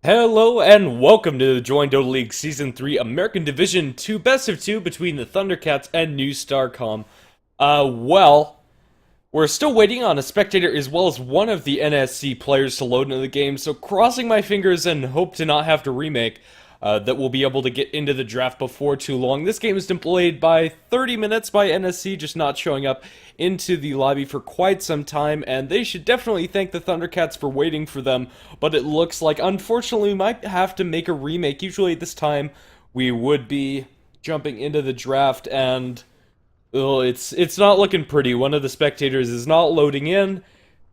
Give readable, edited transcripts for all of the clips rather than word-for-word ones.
Hello and welcome to the Join Dota League Season 3 American Division 2 Best of 2 between the Thundercats and New Starcom. We're still waiting on a spectator as well as one of the NSC players to load into the game, so crossing my fingers and hope to not have to remake, that we'll be able to get into the draft before too long. This game has been delayed by 30 minutes by NSC just not showing up into the lobby for quite some time, and they should definitely thank the Thundercats for waiting for them, but it looks like, unfortunately, we might have to make a remake. Usually at this time, we would be jumping into the draft, and it's not looking pretty. One of the spectators is not loading in,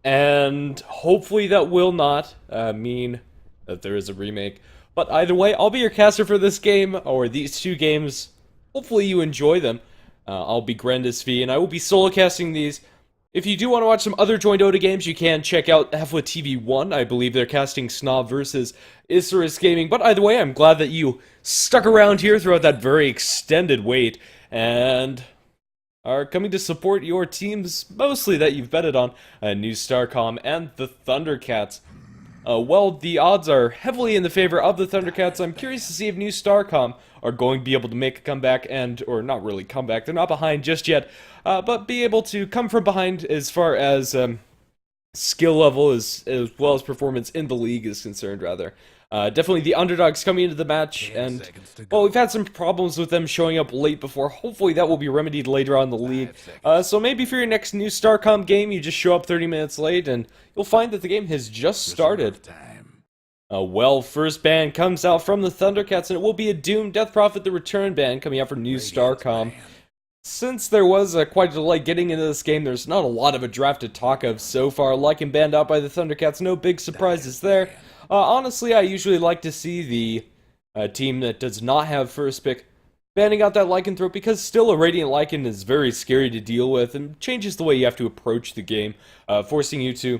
and hopefully that will not mean that there is a remake. But either way, I'll be your caster for this game, or these two games. Hopefully you enjoy them. I'll be Grandis V, and I will be solo casting these. If you do want to watch some other Join Dota games, you can check out HeflaTV 1. I believe they're casting Snob versus Isurus Gaming. But either way, I'm glad that you stuck around here throughout that very extended wait, and are coming to support your teams, mostly that you've betted on, New Starcom and the Thundercats. Well, the odds are heavily in the favor of the Thundercats. I'm curious to see if New Starcom are going to be able to make a comeback or not really comeback, they're not behind just yet, but be able to come from behind as far as skill level as well as performance in the league is concerned, rather. Definitely the underdogs coming into the match, and, well, we've had some problems with them showing up late before. Hopefully that will be remedied later on in the league. So maybe for your next New Starcom game, you just show up 30 minutes late, and you'll find that the game has just started. Well, first ban comes out from the Thundercats, and it will be a Doom Death Prophet the Return ban coming out for New Starcom. Since there was quite a delay getting into this game, there's not a lot of a draft to talk of so far. Lycan banned out by the Thundercats, no big surprises there. Honestly, I usually like to see the team that does not have first pick banning out that Lycanthrope, because still a Radiant Lycan is very scary to deal with and changes the way you have to approach the game, forcing you to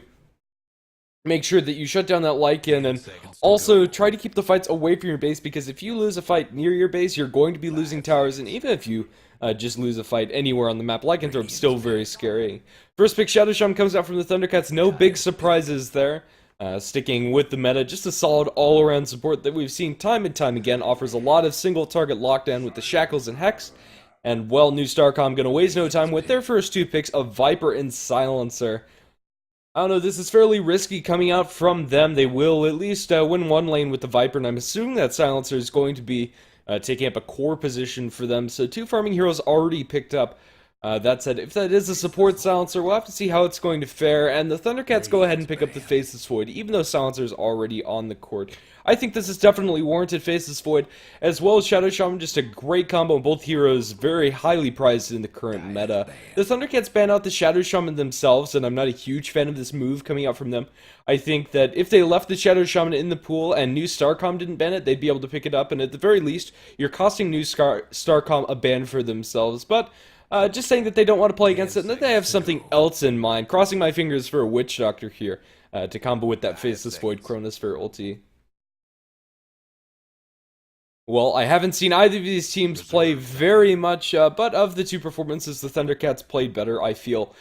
make sure that you shut down that Lycan, and also try to keep the fights away from your base, because if you lose a fight near your base, you're going to be losing towers, and even if you just lose a fight anywhere on the map, Lycanthrope's still very scary. First pick Shadow Shaman comes out from the Thundercats, no big surprises there. Sticking with the meta, just a solid all-around support that we've seen time and time again, offers a lot of single-target lockdown with the Shackles and Hex, and, well, New Starcom gonna waste no time with their first two picks of Viper and Silencer. I don't know, this is fairly risky coming out from them. They will at least win one lane with the Viper, and I'm assuming that Silencer is going to be taking up a core position for them, so two farming heroes already picked up. That said, if that is a support Silencer, we'll have to see how it's going to fare, and the Thundercats go ahead and pick up the Faceless Void, even though Silencer is already on the court. I think this is definitely warranted. Faceless Void, as well as Shadow Shaman, just a great combo, both heroes very highly prized in the current meta. The Thundercats ban out the Shadow Shaman themselves, and I'm not a huge fan of this move coming out from them. I think that if they left the Shadow Shaman in the pool and New Starcom didn't ban it, they'd be able to pick it up, and at the very least, you're costing New Starcom a ban for themselves, but just saying that they don't want to play against it and that they have something else in mind. Crossing my fingers for a Witch Doctor here to combo with that Faceless Void Chronosphere ulti. Well, I haven't seen either of these teams play very much, but of the two performances, the Thundercats played better, I feel.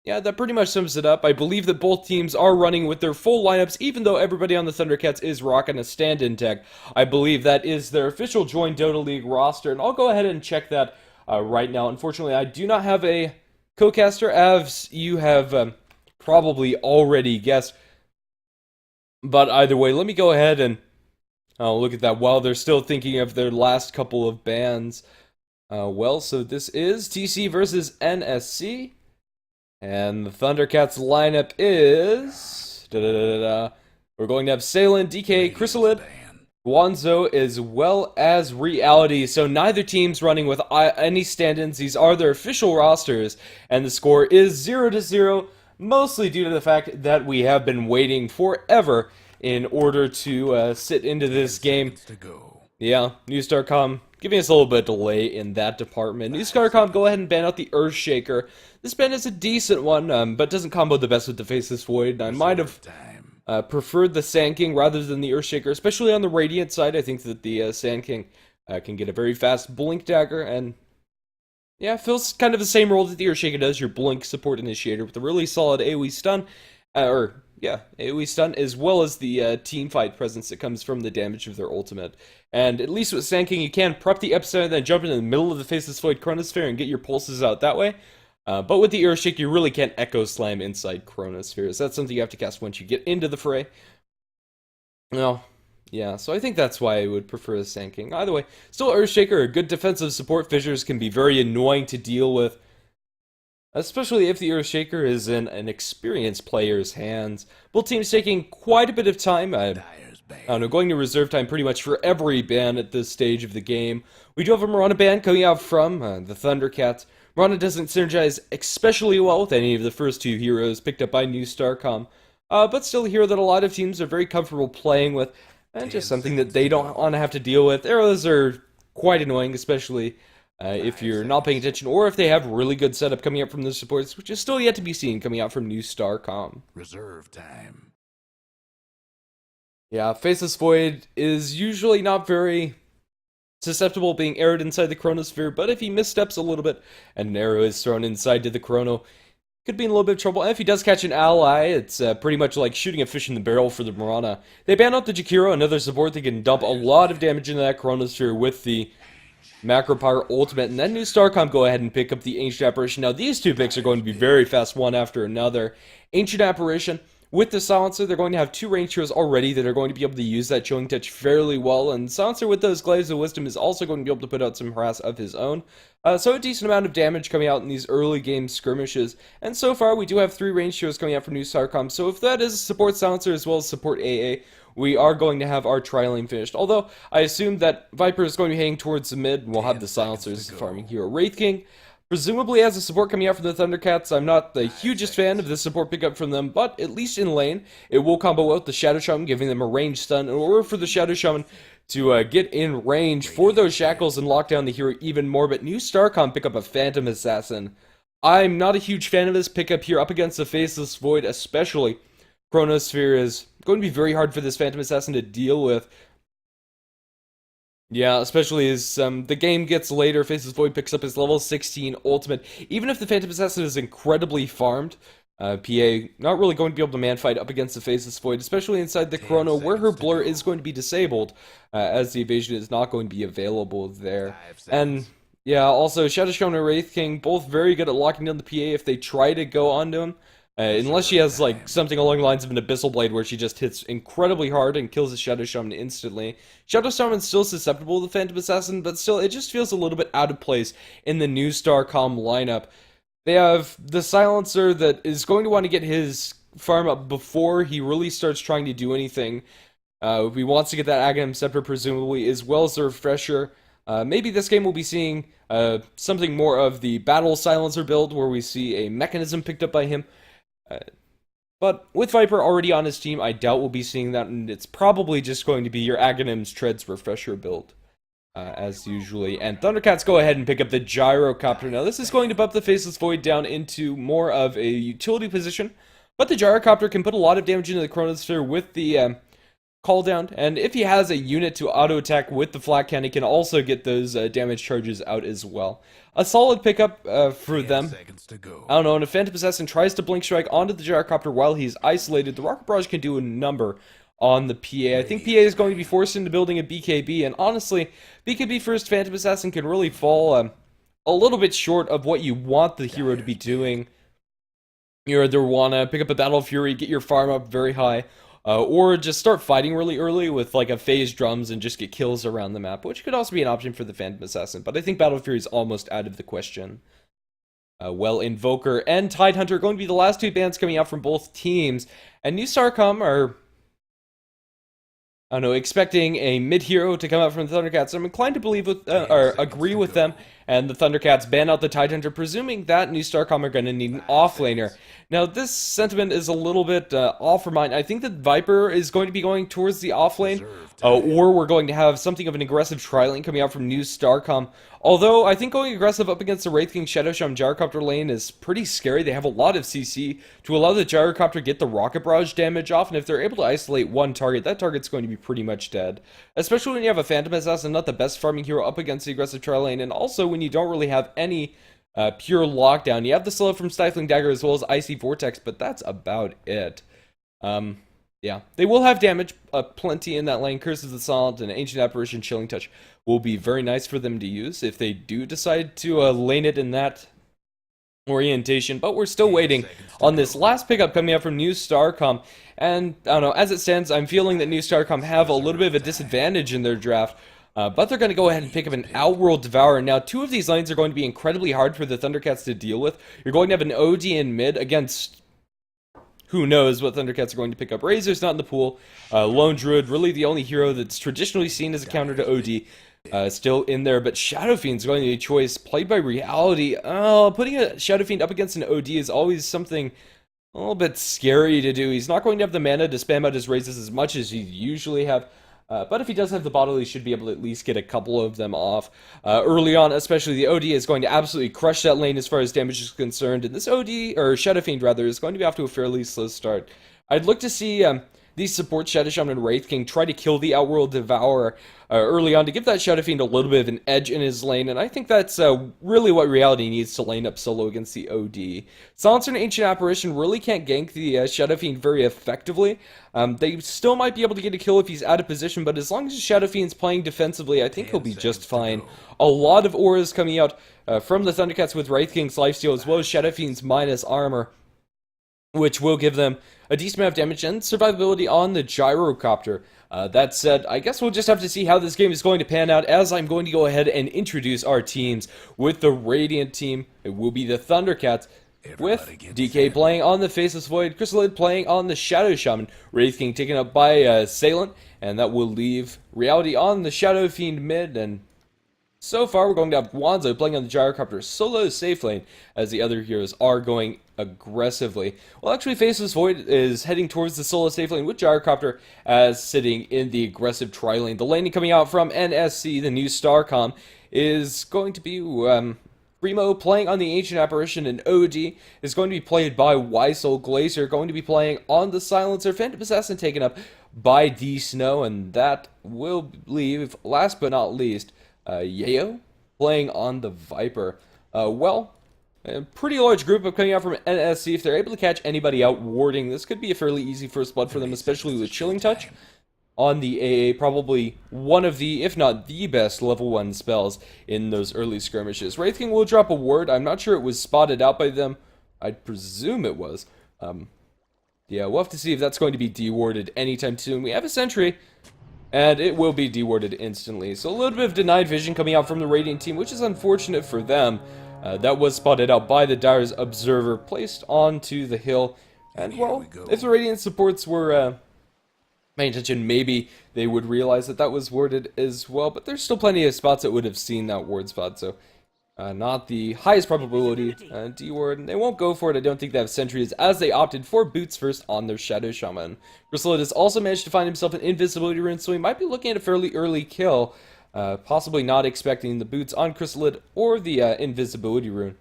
Yeah, that pretty much sums it up. I believe that both teams are running with their full lineups, even though everybody on the Thundercats is rocking a stand-in tag. I believe that is their official Join Dota League roster, and I'll go ahead and check that right now. Unfortunately, I do not have a co-caster, as you have probably already guessed. But either way, let me go ahead and look at that while they're still thinking of their last couple of bans. Well, so this is TC versus NSC. And the Thundercats lineup is... We're going to have Salen, DK, Chrysalid, Guanzo, as well as Reality. So neither team's running with any stand-ins. These are their official rosters. And the score is 0-0, mostly due to the fact that we have been waiting forever in order to sit into this game. Yeah, New Starcom giving us a little bit of delay in that department. New Starcom, go ahead and ban out the Earthshaker. This ban is a decent one, but doesn't combo the best with the Faceless Void. I might have preferred the Sand King rather than the Earthshaker, especially on the Radiant side. I think that the Sand King can get a very fast Blink Dagger, and yeah, fills kind of the same role that the Earthshaker does, your Blink support initiator with a really solid AoE stun, or yeah, AoE stun, as well as the team fight presence that comes from the damage of their ultimate. And at least with Sand King, you can prep the epicenter, then jump into the middle of the Faceless Void Chronosphere and get your pulses out that way. But with the Earthshake, you really can't Echo Slam inside Chronospheres. That's something you have to cast once you get into the fray. Well, yeah, so I think that's why I would prefer the Sand King. Either way, still Earthshaker, a good defensive support. Fissures can be very annoying to deal with, especially if the Earthshaker is in an experienced player's hands. Both teams taking quite a bit of time. I don't know, going to reserve time pretty much for every ban at this stage of the game. We do have a Mirana ban coming out from the Thundercats. Mirana doesn't synergize especially well with any of the first two heroes picked up by New Starcom, but still a hero that a lot of teams are very comfortable playing with, and just something that they don't want to have to deal with. Arrows are quite annoying, especially if you're not paying attention, or if they have really good setup coming up from the supports, which is still yet to be seen coming out from New Starcom. Reserve time. Yeah, Faceless Void is usually not very susceptible being arrowed inside the Chronosphere, but if he missteps a little bit and an arrow is thrown inside to the Chrono, could be in a little bit of trouble. And if he does catch an ally, it's pretty much like shooting a fish in the barrel for the Mirana. They ban out the Jakiro, another support that can dump a lot of damage into that Chronosphere with the Macro Power Ultimate, and then New Starcom go ahead and pick up the Ancient Apparition. Now these two picks are going to be very fast, one after another. Ancient Apparition, with the Silencer, they're going to have two ranged heroes already that are going to be able to use that Chilling Touch fairly well, and Silencer with those Glaives of Wisdom is also going to be able to put out some harass of his own. So a decent amount of damage coming out in these early game skirmishes, and so far we do have three ranged heroes coming out for New Starcom, so if that is support Silencer as well as support AA, we are going to have our tri-lane finished. Although, I assume that Viper is going to be heading towards the mid, and we'll have the Silencers farming hero. Wraith King, presumably as a support coming out from the Thundercats. I'm not the hugest fan of this support pickup from them, but at least in lane, it will combo well with the Shadow Shaman, giving them a ranged stun, in order for the Shadow Shaman to get in range for those shackles and lock down the hero even more. But New Starcom pick up a Phantom Assassin. I'm not a huge fan of this pickup here up against the Faceless Void, especially. Chronosphere is going to be very hard for this Phantom Assassin to deal with. Yeah, especially as the game gets later, Faceless Void picks up his level 16 ultimate. Even if the Phantom Assassin is incredibly farmed, PA not really going to be able to man-fight up against the Faceless Void, especially inside the Chrono, where her blur is going to be disabled, as the evasion is not going to be available there. And yeah, also Shadow Shaman and Wraith King, both very good at locking down the PA if they try to go onto him. Unless she has like something along the lines of an Abyssal Blade where she just hits incredibly hard and kills the Shadow Shaman instantly. Shadow Shaman's still susceptible to the Phantom Assassin, but still it just feels a little bit out of place in the New Starcom lineup. They have the Silencer that is going to want to get his farm up before he really starts trying to do anything. He wants to get that Aghanim Scepter presumably, as well as the Refresher. Maybe this game will be seeing something more of the Battle Silencer build, where we see a mechanism picked up by him. But with Viper already on his team, I doubt we'll be seeing that, and it's probably just going to be your Aghanim's Treads Refresher build, as usually. And Thundercats go ahead and pick up the Gyrocopter. Now, this is going to bump the Faceless Void down into more of a utility position, but the Gyrocopter can put a lot of damage into the Chronosphere with the call down, and if he has a unit to auto attack with the flat cannon, he can also get those damage charges out as well. A solid pickup for them. I don't know, and if Phantom Assassin tries to Blink Strike onto the Gyrocopter while he's isolated, the Rocket Barrage can do a number on the PA. I think PA is going to be forced into building a BKB, and honestly, BKB first Phantom Assassin can really fall a little bit short of what you want the hero to be doing. You either want to pick up a Battle Fury, get your farm up very high, or just start fighting really early with like a phase drums and just get kills around the map, which could also be an option for the Phantom Assassin, but I think Battle Fury is almost out of the question. Well, Invoker and Tidehunter going to be the last two bans coming out from both teams, and New Starcom are, I don't know, expecting a mid-hero to come out from the Thundercats. I'm inclined to believe with, or agree with them, and the Thundercats ban out the Tidehunter, presuming that New Starcom are going to need an offlaner. Now, this sentiment is a little bit off for mine. I think that Viper is going to be going towards the offlane, or we're going to have something of an aggressive tri-lane coming out from New Starcom. Although, I think going aggressive up against the Wraith King Shadow Shaman Gyrocopter lane is pretty scary. They have a lot of CC to allow the Gyrocopter to get the Rocket Barrage damage off, and if they're able to isolate one target, that target's going to be pretty much dead. Especially when you have a Phantom Assassin, not the best farming hero up against the aggressive tri-lane, and also when you don't really have any pure lockdown. You have the slow from Stifling Dagger as well as Icy Vortex, but that's about it. Yeah, they will have damage plenty in that lane. Curse of the Silent and Ancient Apparition Chilling Touch will be very nice for them to use if they do decide to lane it in that orientation, but we're still waiting on this last pickup coming out from New Starcom, and I don't know, as it stands, I'm feeling that New Starcom have a little bit of a disadvantage in their draft, but they're going to go ahead and pick up an Outworld Devourer. Now, two of these lanes are going to be incredibly hard for the Thundercats to deal with. You're going to have an OD in mid against who knows what Thundercats are going to pick up. Razor's not in the pool. Lone Druid, really the only hero that's traditionally seen as a counter to OD, still in there. But Shadow Fiend's going to be a choice played by Reality. Putting a Shadow Fiend up against an OD is always something a little bit scary to do. He's not going to have the mana to spam out his raises as much as he usually have. But if he does have the bottle, he should be able to at least get a couple of them off. Early on, especially, the OD is going to absolutely crush that lane as far as damage is concerned. And this OD, or Shadow Fiend rather, is going to be off to a fairly slow start. I'd look to see these support Shadow Shaman and Wraith King try to kill the Outworld Devourer early on to give that Shadow Fiend a little bit of an edge in his lane, and I think that's really what Reality needs to lane up solo against the OD. Silencer and Ancient Apparition really can't gank the Shadow Fiend very effectively. They still might be able to get a kill if he's out of position, but as long as Shadow Fiend's playing defensively, I think he'll be just fine. A lot of auras coming out from the Thundercats with Wraith King's lifesteal, as well as Shadow Fiend's minus armor, which will give them a decent amount of damage and survivability on the Gyrocopter. That said, I guess we'll just have to see how this game is going to pan out, as I'm going to go ahead and introduce our teams. With the Radiant team, it will be the Thundercats, with DK playing on the Faceless Void, Chrysalid playing on the Shadow Shaman, Wraith King taken up by Salient, and that will leave Reality on the Shadow Fiend mid, and so far, we're going to have Wanzo playing on the Gyrocopter solo safe lane, as the other heroes are going aggressively. Well, actually, Faceless Void is heading towards the solo safe lane with Gyrocopter as sitting in the aggressive tri-lane. The laning coming out from NSC, the new Starcom, is going to be Primo playing on the Ancient Apparition, and OD is going to be played by Weisel. Glacier going to be playing on the Silencer. Phantom Assassin taken up by D-Snow, and that will leave, last but not least, Yayo playing on the Viper. Well, a pretty large group of coming out from NSC. If they're able to catch anybody out warding, this could be a fairly easy first blood for them, especially with Chilling Touch on the AA. Probably one of the, if not the best, level 1 spells in those early skirmishes. Wraith King will drop a ward. I'm not sure it was spotted out by them. I'd presume it was. Yeah, we'll have to see if that's going to be dewarded anytime soon. We have a sentry, and it will be dewarded instantly. So a little bit of denied vision coming out from the Radiant team, which is unfortunate for them. That was spotted out by the Dire's Observer, placed onto the hill. And, well, if the Radiant supports were paying attention, maybe they would realize that that was warded as well. But there's still plenty of spots that would have seen that ward spot, so not the highest probability D-ward. And they won't go for it. I don't think they have sentries, as they opted for boots first on their Shadow Shaman. Chrysalid has also managed to find himself an invisibility rune, so he might be looking at a fairly early kill. Possibly not expecting the boots on Chrysalid or the invisibility rune.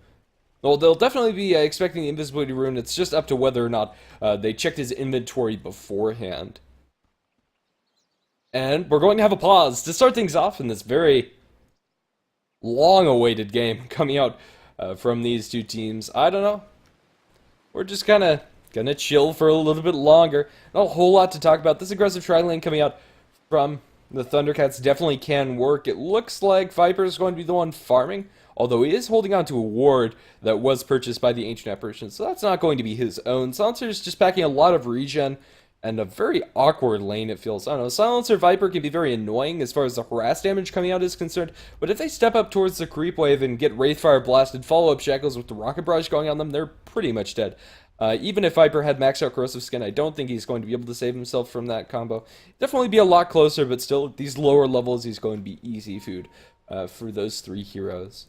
Well, they'll definitely be expecting the invisibility rune. It's just up to whether or not they checked his inventory beforehand. And we're going to have a pause to start things off in this very long-awaited game coming out from these two teams. I don't know. We're just kind of gonna chill for a little bit longer. Not a whole lot to talk about. This aggressive tri-lane coming out from the Thundercats definitely can work. It looks like Viper is going to be the one farming, although he is holding on to a ward that was purchased by the Ancient Apparition, so that's not going to be his own. Silencer is just packing a lot of regen, and a very awkward lane, it feels. I don't know, Silencer Viper can be very annoying as far as the harass damage coming out is concerned, but if they step up towards the creep wave and get Wraithfire blasted, follow up Shackles with the Rocket Barrage going on them, they're pretty much dead. Even if Viper had maxed out Corrosive Skin, I don't think he's going to be able to save himself from that combo. Definitely be a lot closer, but still, at these lower levels, he's going to be easy food for those three heroes.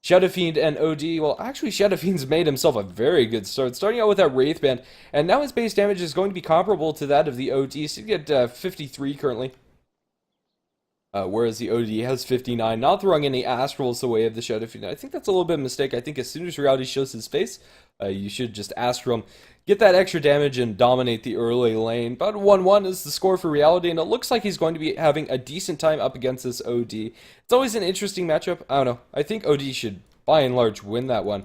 Shadow Fiend and OD, well, actually, Shadow Fiend's made himself a very good start, starting out with that Wraith Band, and now his base damage is going to be comparable to that of the OD, so you get 53 currently. Whereas the OD has 59, not throwing any Astrals the way of the Shadow Fiend. I think that's a little bit of a mistake. I think as soon as Reality shows his face, you should just Astral him, get that extra damage, and dominate the early lane. But 1-1 is the score for Reality, and it looks like he's going to be having a decent time up against this OD. It's always an interesting matchup. I don't know. I think OD should, by and large, win that one.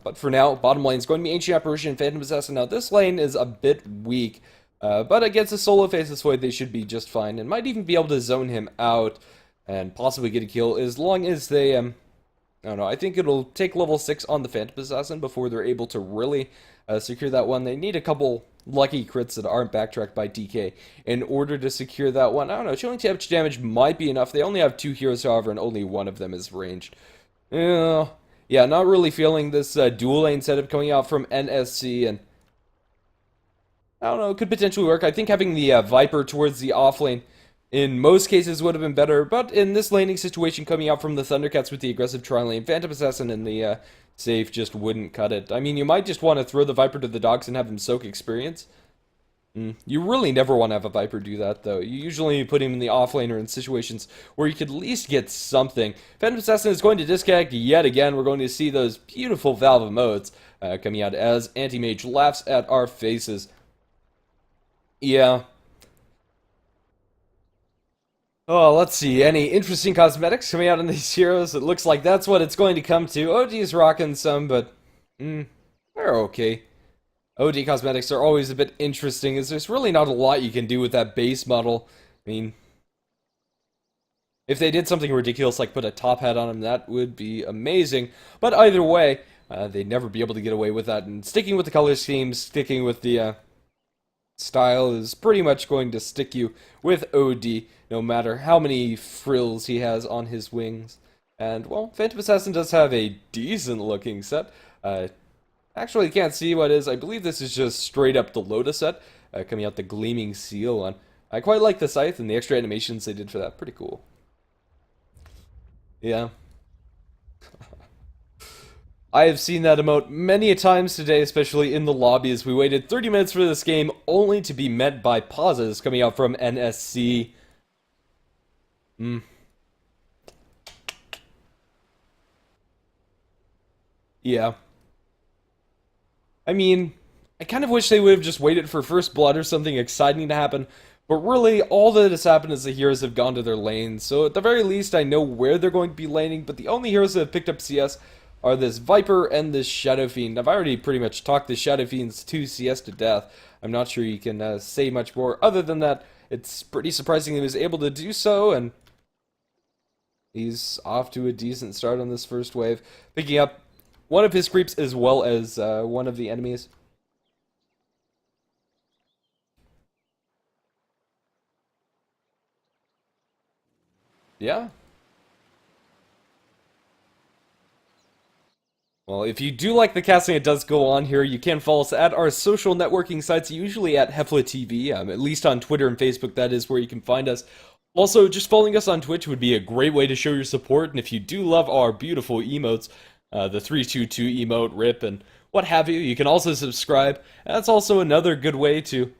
But for now, bottom lane is going to be Ancient Apparition, Phantom Assassin. Now, this lane is a bit weak, but against a solo face this way, they should be just fine, and might even be able to zone him out and possibly get a kill, as long as they, I don't know, I think it'll take level 6 on the Phantom Assassin before they're able to really secure that one. They need a couple lucky crits that aren't backtracked by DK in order to secure that one. I don't know, showing touch damage might be enough. They only have 2 heroes, however, and only one of them is ranged. Yeah, not really feeling this dual lane setup coming out from NSC, and I don't know, it could potentially work. I think having the Viper towards the off lane in most cases would have been better, but in this laning situation coming out from the Thundercats with the aggressive tri-lane, Phantom Assassin and the safe just wouldn't cut it. I mean, you might just want to throw the Viper to the dogs and have him soak experience. You really never want to have a Viper do that, though. You usually put him in the offlane or in situations where you could at least get something. Phantom Assassin is going to disconnect yet again. We're going to see those beautiful Valve emotes coming out as Anti-Mage laughs at our faces. Yeah. Oh, let's see. Any interesting cosmetics coming out in these heroes? It looks like that's what it's going to come to. OD is rocking some, but they're okay. OD cosmetics are always a bit interesting, as there's really not a lot you can do with that base model. I mean, if they did something ridiculous like put a top hat on him, that would be amazing. But either way, they'd never be able to get away with that. And sticking with the color scheme, sticking with the style is pretty much going to stick you with OD, no matter how many frills he has on his wings. And, well, Phantom Assassin does have a decent looking set. Actually, can't see what it is. I believe this is just straight up the Lotus set, coming out the Gleaming Seal on. I quite like the scythe and the extra animations they did for that. Pretty cool. Yeah. I have seen that emote many a times today, especially in the lobby, as we waited 30 minutes for this game, only to be met by pauses coming out from NSC. Yeah. I mean, I kind of wish they would have just waited for first blood or something exciting to happen, but really, all that has happened is the heroes have gone to their lanes, so at the very least, I know where they're going to be laning, but the only heroes that have picked up CS are this Viper and this Shadow Fiend. I've already pretty much talked the Shadow Fiend's 2 CS to death. I'm not sure you can say much more. Other than that, it's pretty surprising he was able to do so, and he's off to a decent start on this first wave, picking up one of his creeps as well as one of the enemies. Yeah. Well, if you do like the casting that does go on here, you can follow us at our social networking sites, usually at HeflaTV, at least on Twitter and Facebook, that is where you can find us. Also, just following us on Twitch would be a great way to show your support, and if you do love our beautiful emotes, the 322 emote, RIP, and what have you, you can also subscribe. That's also another good way to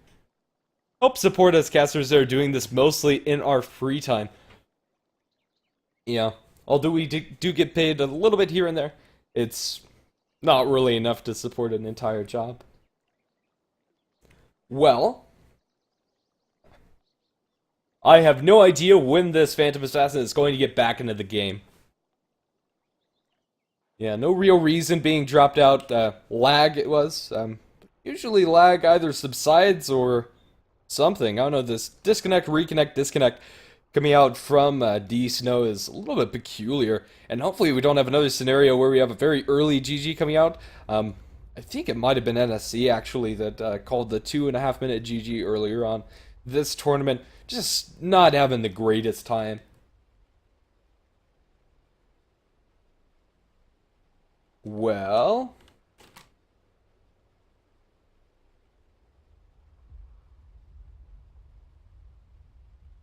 help support us casters that are doing this mostly in our free time. Yeah, although we do get paid a little bit here and there, it's not really enough to support an entire job. Well, I have no idea when this Phantom Assassin is going to get back into the game. Yeah, no real reason being dropped out. Lag it was. Usually lag either subsides or something. I don't know, this disconnect, reconnect, disconnect coming out from D Snow is a little bit peculiar. And hopefully we don't have another scenario where we have a very early GG coming out. I think it might have been NSC actually that called the 2.5 minute GG earlier on this tournament. Just not having the greatest time. Well,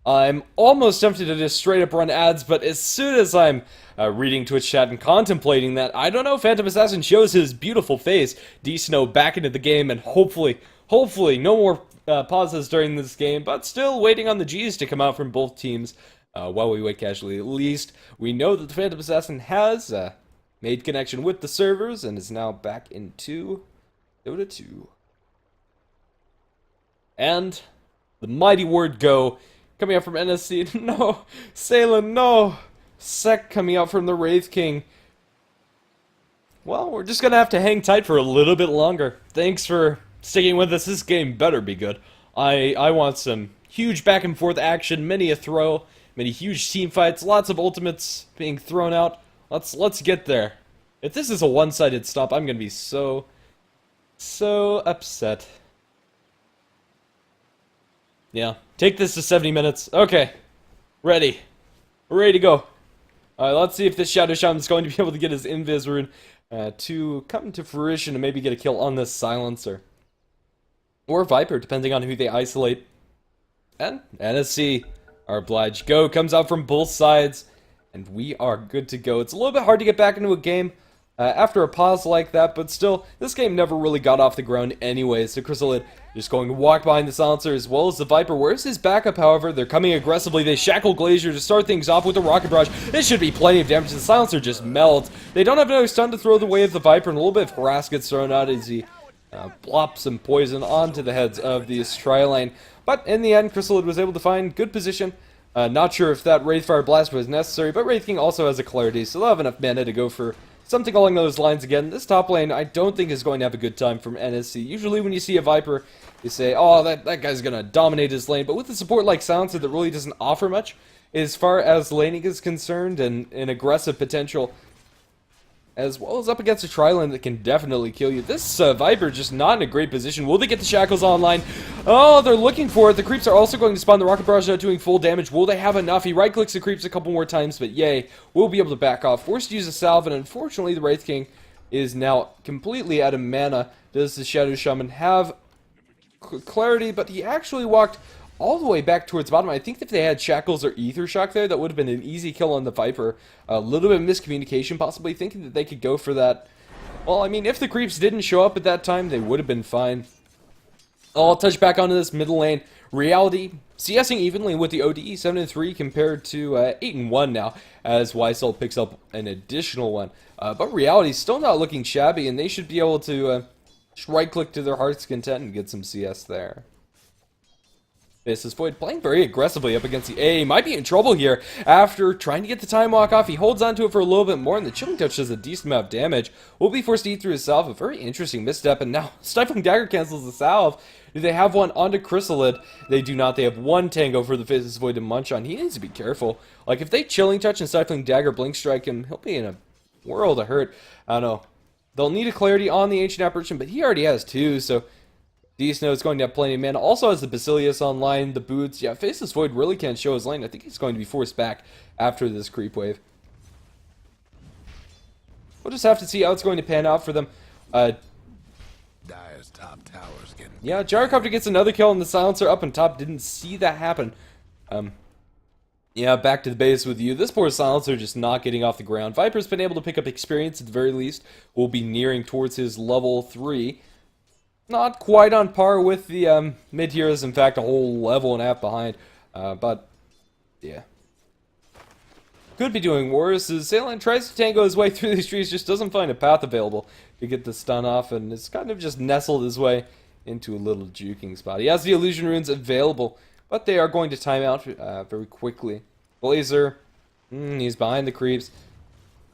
I'm almost tempted to just straight up run ads, but as soon as I'm reading Twitch chat and contemplating that, I don't know, Phantom Assassin shows his beautiful face, D-Snow back into the game, and hopefully, no more pauses during this game, but still waiting on the G's to come out from both teams while we wait casually. At least we know that the Phantom Assassin has made connection with the servers and is now back into Dota 2. And the mighty word go coming out from NSC. No, Salem, no. Sec coming out from the Wraith King. well, we're just gonna have to hang tight for a little bit longer. Thanks for sticking with us. This game better be good. I want some huge back and forth action, many a throw, many huge team fights, lots of ultimates being thrown out. Let's get there. If this is a one-sided stop, I'm gonna be so upset. Yeah, take this to 70 minutes. Okay, ready. We're ready to go. Alright, let's see if this Shadow Shaman is going to be able to get his Invis rune to come to fruition and maybe get a kill on this Silencer. Or Viper, depending on who they isolate. And NSC are obliged. Go comes out from both sides, and we are good to go. It's a little bit hard to get back into a game after a pause like that, but still, this game never really got off the ground anyway, so Chrysalid just going to walk behind the Silencer as well as the Viper. Where's his backup, however? They're coming aggressively. They shackle Glacier to start things off with the Rocket Barrage. This should be plenty of damage. The Silencer just melts. They don't have another stun to throw the way of the Viper, and a little bit of harass gets thrown out as he plops some poison onto the heads of the Tri-Lane. But in the end, Chrysalid was able to find good position. Not sure if that Wraithfire Blast was necessary, but Wraith King also has a Clarity, so they'll have enough mana to go for something along those lines again. This top lane, I don't think is going to have a good time from NSC. Usually when you see a Viper, you say, oh, that guy's going to dominate his lane. But with a support like Silencer that really doesn't offer much, as far as laning is concerned, and an aggressive potential, as well as up against a Tri-Lane that can definitely kill you. This Viper just not in a great position. Will they get the Shackles online? Oh, they're looking for it. The creeps are also going to spawn. The Rocket Barrage not doing full damage. Will they have enough? He right-clicks the creeps a couple more times, but yay, we'll be able to back off. Forced to use a salve, and unfortunately the Wraith King is now completely out of mana. Does the Shadow Shaman have clarity? But he actually walked all the way back towards the bottom. I think if they had Shackles or Ether Shock there, that would have been an easy kill on the Viper. A little bit of miscommunication, possibly thinking that they could go for that. Well, I mean, if the creeps didn't show up at that time, they would have been fine. I'll touch back onto this middle lane. Reality, CSing evenly with the ODE 7-3 compared to 8-1 now, as Ysel picks up an additional one. But Reality's still not looking shabby, and they should be able to just right-click to their heart's content and get some CS there. Faceless Void playing very aggressively up against the A. Might be in trouble here after trying to get the time walk off. He holds onto it for a little bit more, and the Chilling Touch does a decent amount of damage. Will be forced to eat through his salve. A very interesting misstep, and now Stifling Dagger cancels the salve. Do they have one onto Chrysalid? They do not. They have one Tango for the Faceless Void to munch on. He needs to be careful. Like, if they Chilling Touch and Stifling Dagger Blink Strike him, he'll be in a world of hurt. I don't know. They'll need a Clarity on the Ancient Apparition, but he already has two, so D-Snow is going to have plenty of mana. Also has the Basilius online, the boots. Yeah, Faceless Void really can't show his lane. I think he's going to be forced back after this creep wave. We'll just have to see how it's going to pan out for them. Dire's top tower's getting... Yeah, Gyrocopter gets another kill on the Silencer up on top. Didn't see that happen. Yeah, back to the base with you. This poor Silencer just not getting off the ground. Viper's been able to pick up experience at the very least. Will be nearing towards his level 3. Not quite on par with the mid-tiers, in fact, a whole level and a half behind. But, yeah. Could be doing worse, as Sailing tries to tango his way through these trees, just doesn't find a path available to get the stun off, and it's kind of just nestled his way into a little juking spot. He has the illusion runes available, but they are going to time out very quickly. Blazer, he's behind the creeps.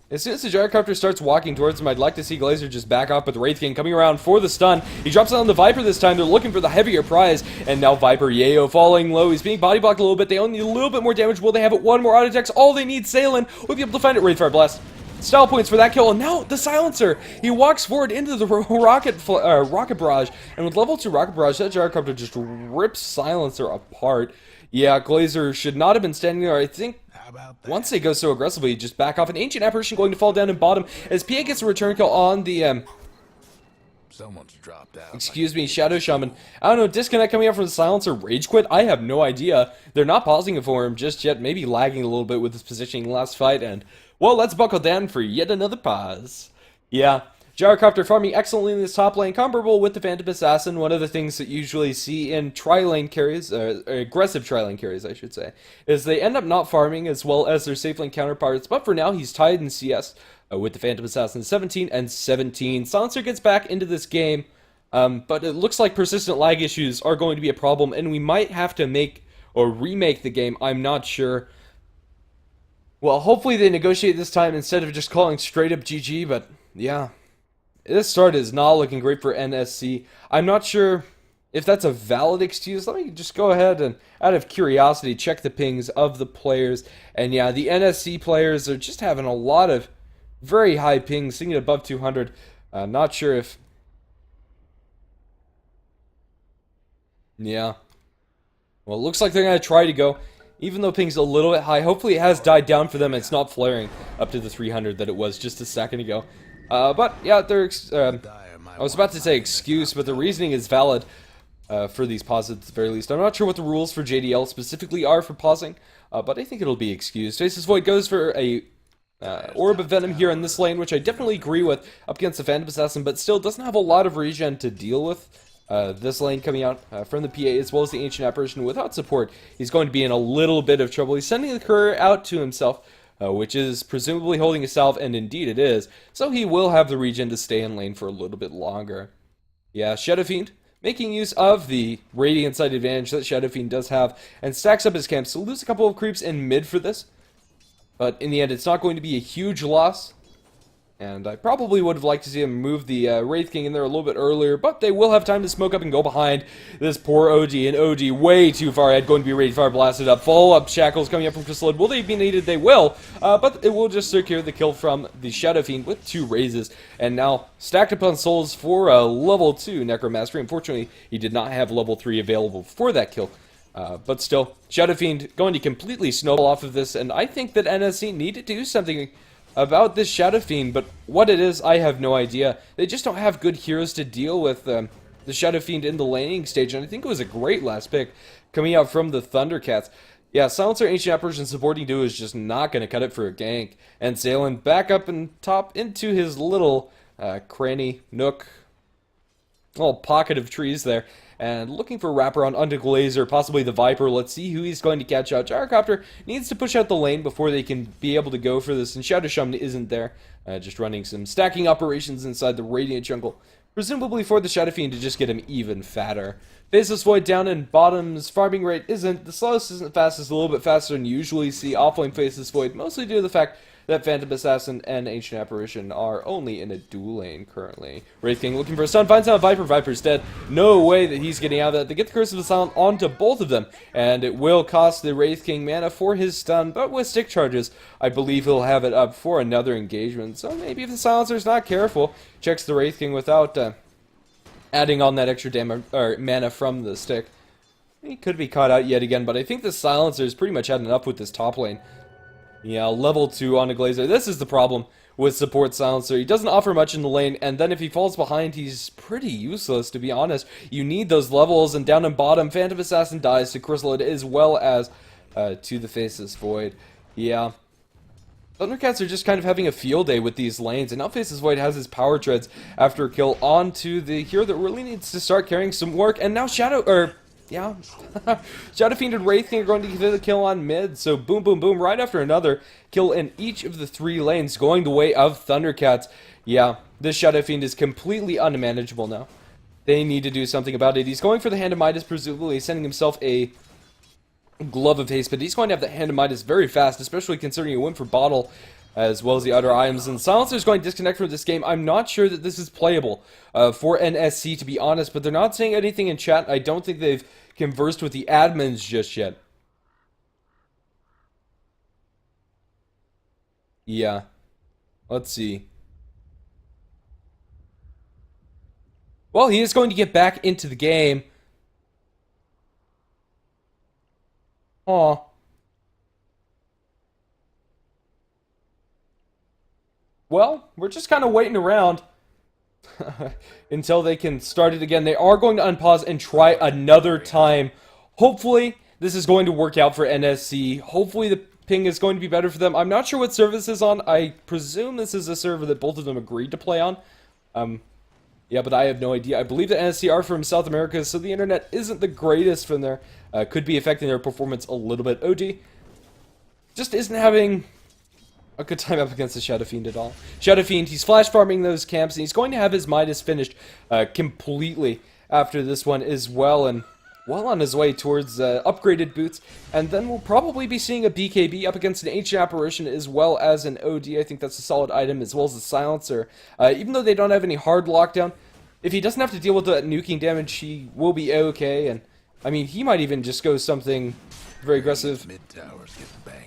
As soon as the Gyrocopter starts walking towards him, I'd like to see Glazer just back off, but the Wraith King coming around for the stun. He drops it on the Viper this time. They're looking for the heavier prize, and now Viper Yayo falling low. He's being body blocked a little bit. They only need a little bit more damage. Will they have it? One more auto attacks. All they need, Sailing. We'll be able to find it. Wraithfire Blast. Style points for that kill, and now the Silencer. He walks forward into the Rocket Barrage, and with level 2 Rocket Barrage, that Gyrocopter just rips Silencer apart. Yeah, Glazer should not have been standing there. I think once they go so aggressively, just back off. An Ancient Apparition going to fall down in bottom as PA gets a return kill on the Someone's dropped out. excuse me, Shadow Shaman. I don't know, disconnect coming out from the Silencer, Rage Quit? I have no idea. They're not pausing it for him just yet, maybe lagging a little bit with his positioning last fight, and, well, let's buckle down for yet another pause. Yeah, Gyrocopter farming excellently in this top lane, comparable with the Phantom Assassin. One of the things that you usually see in tri-lane carries, aggressive tri-lane carries, I should say, is they end up not farming as well as their safe lane counterparts, but for now, he's tied in CS with the Phantom Assassin 17 and 17. Silencer gets back into this game, but it looks like persistent lag issues are going to be a problem, and we might have to make or remake the game. I'm not sure. Well, hopefully they negotiate this time instead of just calling straight up GG, but Yeah, this start is not looking great for NSC. I'm not sure if that's a valid excuse. Let me just go ahead and, out of curiosity, check the pings of the players. And yeah, the NSC players are just having a lot of very high pings, sitting above 200. Not sure if... Yeah. Well, it looks like they're going to try to go, even though ping's a little bit high. Hopefully it has died down for them and it's not flaring up to the 300 that it was just a second ago. But yeah, they're... I was about to say excuse, but the reasoning is valid for these pauses at the very least. I'm not sure what the rules for JDL specifically are for pausing, but I think it'll be excused. Faceless Void goes for a Orb of Venom here in this lane, which I definitely agree with up against the Phantom Assassin, but still doesn't have a lot of regen to deal with. This lane coming out from the PA as well as the Ancient Apparition without support, he's going to be in a little bit of trouble. He's sending the courier out to himself, which is presumably holding a salve, and indeed it is, so he will have the regen to stay in lane for a little bit longer. Yeah, Shadow Fiend making use of the Radiant side advantage that Shadow Fiend does have, and stacks up his camps to lose a couple of creeps in mid for this, but in the end it's not going to be a huge loss. And I probably would have liked to see him move the Wraith King in there a little bit earlier, but they will have time to smoke up and go behind this poor OD, and OD way too far ahead, going to be ready to fire blasted up. Follow-up shackles coming up from Crystal Lord. Will they be needed? They will, but it will just secure the kill from the Shadow Fiend with 2 raises, and now stacked upon souls for a level 2 Necromastery. Unfortunately, he did not have level 3 available for that kill. But still, Shadow Fiend going to completely snowball off of this, and I think that NSC need to do something about this Shadow Fiend, but what it is, I have no idea. They just don't have good heroes to deal with the Shadow Fiend in the laning stage, and I think it was a great last pick coming out from the Thundercats. Yeah, Silencer, Ancient Apparition supporting duo is just not going to cut it for a gank, and Zaylen back up and top into his little cranny, nook, little pocket of trees there, and looking for wraparound onto Glazer, possibly the Viper. Let's see who he's going to catch out. Gyrocopter needs to push out the lane before they can be able to go for this, and Shadow Shaman isn't there, just running some stacking operations inside the Radiant jungle, presumably for the Shadow Fiend to just get him even fatter. Faceless Void down in bottom's farming rate isn't the slowest, isn't the fastest, a little bit faster than you usually see offlane Faceless Void, mostly due to the fact that Phantom Assassin and Ancient Apparition are only in a dual lane currently. Wraith King looking for a stun, finds out Viper. Viper's dead. No way that he's getting out of that. They get the Curse of the Silent onto both of them, and it will cost the Wraith King mana for his stun, but with stick charges, I believe he'll have it up for another engagement. So maybe if the Silencer's not careful, checks the Wraith King without adding on that extra damage or mana from the stick. He could be caught out yet again, but I think the Silencer's pretty much had enough with this top lane. Yeah, level 2 on a Glazer. This is the problem with support Silencer. He doesn't offer much in the lane, and then if he falls behind, he's pretty useless, to be honest. You need those levels, and down in bottom, Phantom Assassin dies to Chrysalid as well as to the Faceless Void. Yeah. Thundercats are just kind of having a field day with these lanes, and now Faceless Void has his power treads after a kill onto the hero that really needs to start carrying some work, and now yeah, Shadow Fiend and Wraith King are going to get the kill on mid, so boom, boom, boom, right after another kill in each of the 3 lanes, going the way of Thundercats. Yeah, this Shadow Fiend is completely unmanageable now. They need to do something about it. He's going for the Hand of Midas, presumably sending himself a Glove of Haste, but he's going to have the Hand of Midas very fast, especially considering he went for Bottle as well as the other items, and Silencer's going to disconnect from this game. I'm not sure that this is playable for NSC, to be honest, but they're not saying anything in chat. I don't think they've conversed with the admins just yet. Yeah. Let's see. Well, he is going to get back into the game. Aw. Well, we're just kind of waiting around until they can start it again. They are going to unpause and try another time. Hopefully, this is going to work out for NSC. Hopefully, the ping is going to be better for them. I'm not sure what server this is on. I presume this is a server that both of them agreed to play on. Yeah, but I have no idea. I believe that NSC are from South America, so the internet isn't the greatest from there. Could be affecting their performance a little bit. OD just isn't having a good time up against the Shadow Fiend at all. Shadow Fiend, he's flash farming those camps, and he's going to have his Midas finished completely after this one as well, and well on his way towards upgraded boots, and then we'll probably be seeing a BKB up against an Ancient Apparition as well as an OD. I think that's a solid item, as well as a Silencer. Even though they don't have any hard lockdown, if he doesn't have to deal with that nuking damage, he will be okay, and I mean, he might even just go something very aggressive,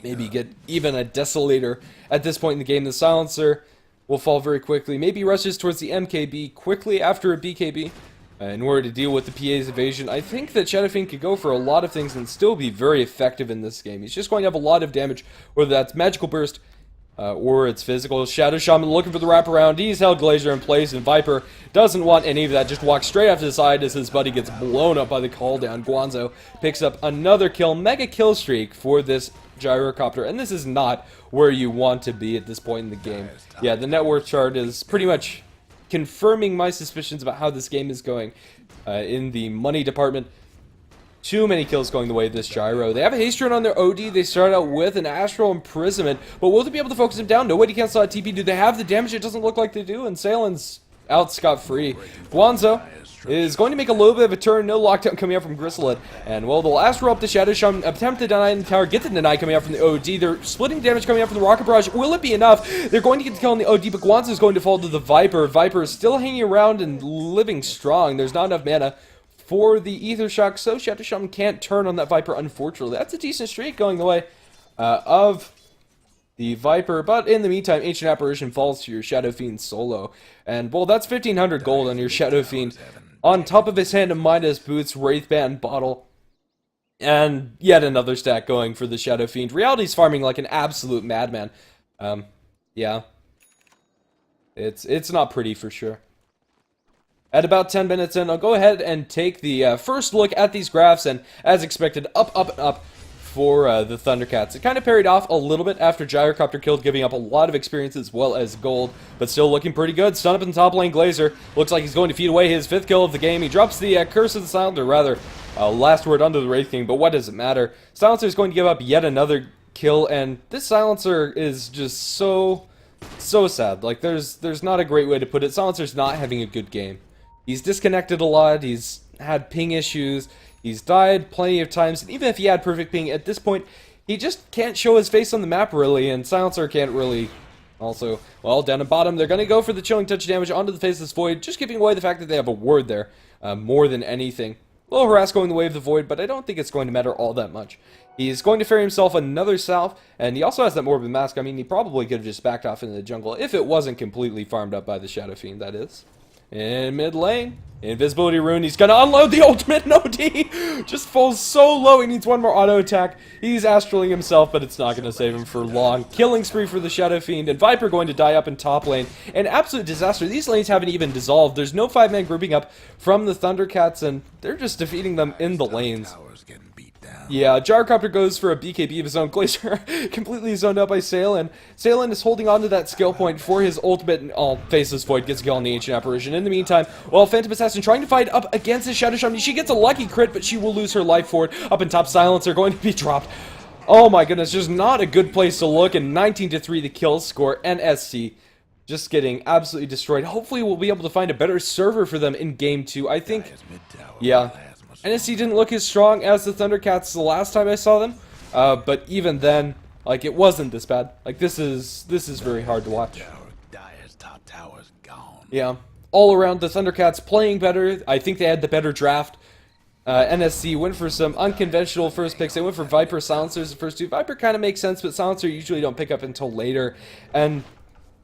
maybe get even a Desolator at this point in the game. The Silencer will fall very quickly, maybe rushes towards the MKB quickly after a BKB. In order to deal with the PA's evasion. I think that Shadow Fiend could go for a lot of things and still be very effective in this game. He's just going to have a lot of damage, whether that's Magical Burst or it's physical. Shadow Shaman looking for the wraparound. He's held Glacier in place, and Viper doesn't want any of that. Just walks straight off to the side as his buddy gets blown up by the call down. Guanzo picks up another kill. Mega kill streak for this Gyrocopter, and this is not where you want to be at this point in the game. Yeah, the net worth chart is pretty much confirming my suspicions about how this game is going in the money department. Too many kills going the way of this Gyro. They have a haste run on their OD. They start out with an Astral Imprisonment, but will they be able to focus him down? Nobody can slot TP. Do they have the damage? It doesn't look like they do, and Salen's out scot-free. Guanzo is going to make a little bit of a turn. No lockdown coming out from Gristlehead. And, well, they'll Astral up the Shadow Shaman, attempt to deny the tower, get the deny coming out from the OD. They're splitting damage coming out from the Rocket Barrage. Will it be enough? They're going to get the kill on the OD, but Guanzo is going to fall to the Viper. Viper is still hanging around and living strong. There's not enough mana for the Ether Shock, so Shadow Shaman can't turn on that Viper, unfortunately. That's a decent streak going the way of the Viper, but in the meantime, Ancient Apparition falls to your Shadow Fiend solo. And, well, that's 1,500 gold on your Shadow Fiend. On top of his hand of Midas Boots, Wraithband Bottle, and yet another stack going for the Shadow Fiend. Reality's farming like an absolute madman. Yeah. It's not pretty for sure. At about 10 minutes in, I'll go ahead and take the first look at these graphs, and as expected, up, up, and up for the Thundercats. It kind of parried off a little bit after Gyrocopter killed, giving up a lot of experience as well as gold, but still looking pretty good. Stun up in top lane, Glazer looks like he's going to feed away his 5th kill of the game. He drops the Curse of the Silent, or rather, last word under the Wraith King, but what does it matter? Silencer is going to give up yet another kill, and this Silencer is just so sad. Like, there's not a great way to put it. Silencer's not having a good game. He's disconnected a lot, he's had ping issues, he's died plenty of times, and even if he had perfect ping, at this point, he just can't show his face on the map, really, and Silencer can't really also. Well, down at bottom, they're going to go for the Chilling Touch damage onto the Faceless Void, just giving away the fact that they have a ward there, more than anything. A little harass going the way of the Void, but I don't think it's going to matter all that much. He's going to ferry himself another south, and he also has that Morbid Mask. I mean, he probably could have just backed off into the jungle, if it wasn't completely farmed up by the Shadow Fiend, that is. In mid lane, Invisibility Rune, he's gonna unload the ultimate, no D! Just falls so low, he needs one more auto attack. He's astraling himself, but it's not gonna save him for long. Killing spree for the Shadow Fiend, and Viper going to die up in top lane. An absolute disaster. These lanes haven't even dissolved. There's no 5-man grouping up from the Thundercats, and they're just defeating them in the lanes. Yeah, Gyrocopter goes for a BKB of his own. Glacier completely zoned out by Salen. Salen is holding on to that skill point for his ultimate, and all Faceless Void gets a kill on the Ancient Apparition. In the meantime, while Phantom Assassin trying to fight up against his Shadow Shaman, she gets a lucky crit, but she will lose her life for it. Up in top, Silencer going to be dropped. Oh my goodness, just not a good place to look, and 19-3 the kill score. NSC just getting absolutely destroyed. Hopefully we'll be able to find a better server for them in Game 2. I think, yeah. NSC didn't look as strong as the Thundercats the last time I saw them, but even then, like, it wasn't this bad. Like, this is very hard to watch. Yeah, all around, the Thundercats playing better. I think they had the better draft. NSC went for some unconventional first picks. They went for Viper, Silencers the first two. Viper kind of makes sense, but Silencer usually don't pick up until later. And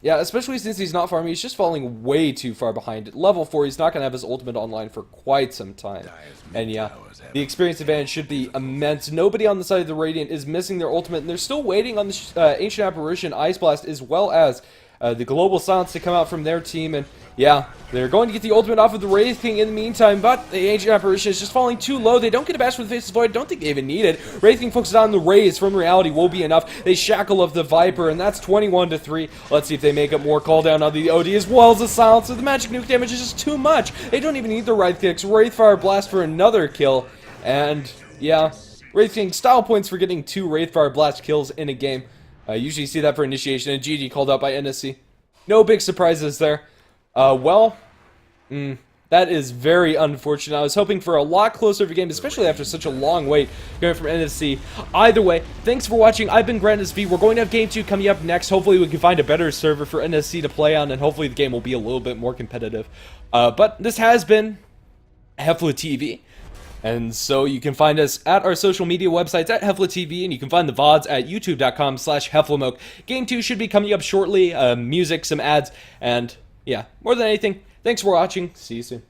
yeah, especially since he's not farming, he's just falling way too far behind. At level 4, he's not going to have his ultimate online for quite some time. And yeah, the experience advantage should be immense. Nobody on the side of the Radiant is missing their ultimate, and they're still waiting on the Ancient Apparition, Ice Blast, as well as the Global Silence to come out from their team. And yeah, they're going to get the ultimate off of the Wraith King in the meantime, but the Ancient Apparition is just falling too low. They don't get a bash for the Faceless Void. Don't think they even need it. Wraith King focuses on the raise from Reality will be enough. They shackle of the Viper, and that's 21-3. Let's see if they make up more call down on the OD as well as the Silencer. The magic nuke damage is just too much. They don't even need the Wraith Kicks. Wraithfire Blast for another kill, and yeah, Wraith King style points for getting 2 Wraithfire Blast kills in a game. Usually you see that for initiation, and GG called out by NSC. No big surprises there. That is very unfortunate. I was hoping for a lot closer of a game, especially after such a long wait going from NSC. Either way, thanks for watching. I've been GrandSV. We're going to have Game 2 coming up next. Hopefully we can find a better server for NSC to play on, and hopefully the game will be a little bit more competitive. But this has been HeflaTV. And so you can find us at our social media websites at HeflaTV, and you can find the VODs at youtube.com/HeflaMoke. Game 2 should be coming up shortly. Music, some ads, and yeah, more than anything, thanks for watching. See you soon.